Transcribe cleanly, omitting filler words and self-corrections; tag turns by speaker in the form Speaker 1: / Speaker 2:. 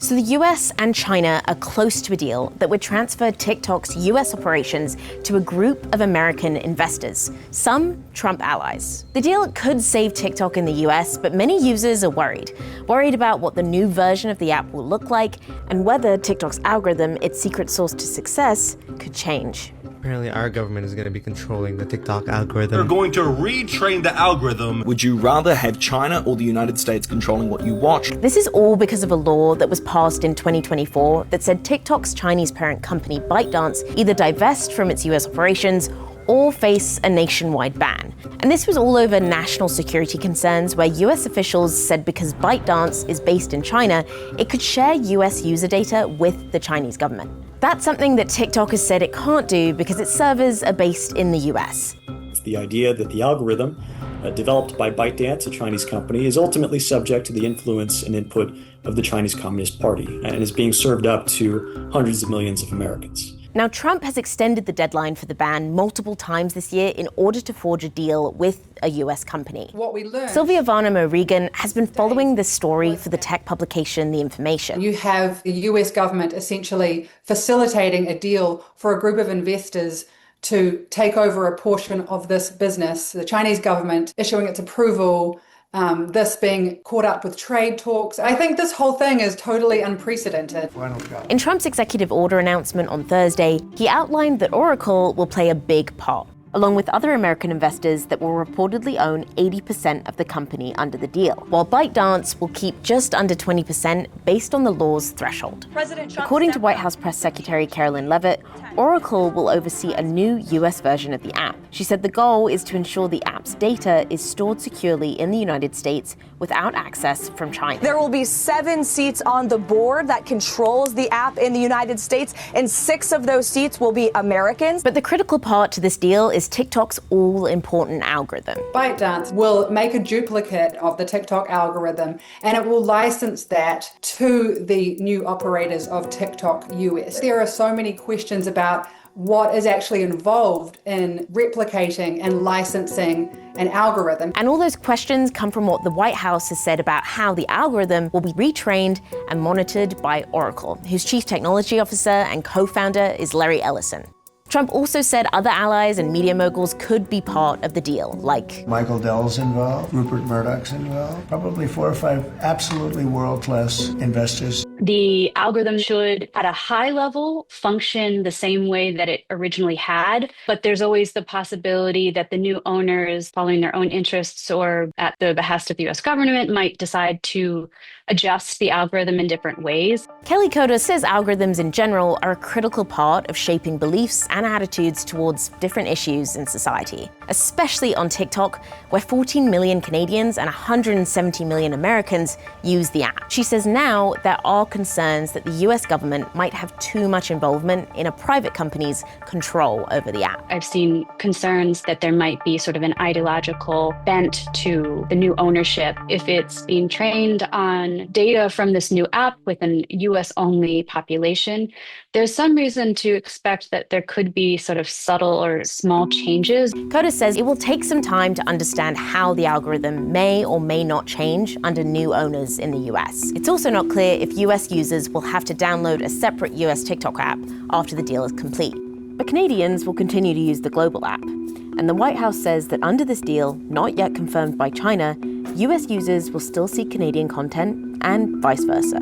Speaker 1: So the US and China are close to a deal that would transfer TikTok's US operations to a group of American investors, some Trump allies. The deal could save TikTok in the US, but many users are worried about what the new version of the app will look like and whether TikTok's algorithm, its secret sauce to success, could change.
Speaker 2: Apparently our government is going to be controlling the TikTok algorithm.
Speaker 3: They're going to retrain the algorithm.
Speaker 4: Would you rather have China or the United States controlling what you watch?
Speaker 1: This is all because of a law that was passed in 2024 that said TikTok's Chinese parent company ByteDance either divest from its US operations or face a nationwide ban. And this was all over national security concerns where US officials said because ByteDance is based in China, it could share US user data with the Chinese government. That's something that TikTok has said it can't do because its servers are based in the US.
Speaker 5: It's the idea that the algorithm developed by ByteDance, a Chinese company, is ultimately subject to the influence and input of the Chinese Communist Party and is being served up to hundreds of millions of Americans.
Speaker 1: Now, Trump has extended the deadline for the ban multiple times this year in order to forge a deal with a US company.
Speaker 6: What we learned,
Speaker 1: Sylvia Varnum O'Regan has been following this story for the tech publication The Information.
Speaker 6: you have the US government essentially facilitating a deal for a group of investors to take over a portion of this business, the Chinese government issuing its approval, this being caught up with trade talks. I think this whole thing is totally unprecedented.
Speaker 1: In Trump's executive order announcement on Thursday, he outlined that Oracle will play a big part, along with other American investors that will reportedly own 80% of the company under the deal, while ByteDance will keep just under 20% based on the law's threshold. According to White House Press Secretary Carolyn Leavitt, Oracle will oversee a new US version of the app. She said the goal is to ensure the app's data is stored securely in the United States without access from China.
Speaker 7: There will be 7 seats on the board that controls the app in the United States, and 6 of those seats will be Americans.
Speaker 1: But the critical part to this deal is TikTok's all-important algorithm.
Speaker 6: ByteDance will make a duplicate of the TikTok algorithm and it will license that to the new operators of TikTok US. There are so many questions about what is actually involved in replicating and licensing an algorithm.
Speaker 1: And all those questions come from what the White House has said about how the algorithm will be retrained and monitored by Oracle, whose chief technology officer and co-founder is Larry Ellison. Trump also said other allies and media moguls could be part of the deal, like
Speaker 8: Michael Dell's involved, Rupert Murdoch's involved, probably 4 or 5 absolutely world-class investors.
Speaker 9: The algorithm should, at a high level, function the same way that it originally had, but there's always the possibility that the new owners, following their own interests or at the behest of the US government, might decide to adjust the algorithm in different ways.
Speaker 1: Kelly Coda says algorithms in general are a critical part of shaping beliefs and attitudes towards different issues in society, especially on TikTok, where 14 million Canadians and 170 million Americans use the app. She says now there are concerns that the US government might have too much involvement in a private company's control over the app.
Speaker 9: I've seen concerns that there might be sort of an ideological bent to the new ownership if it's being trained on data from this new app with an US-only population. There's some reason to expect that there could be sort of subtle or small changes.
Speaker 1: Coda says it will take some time to understand how the algorithm may or may not change under new owners in the US. It's also not clear if US users will have to download a separate US TikTok app after the deal is complete. But Canadians will continue to use the global app. And the White House says that under this deal, not yet confirmed by China, US users will still see Canadian content and vice versa.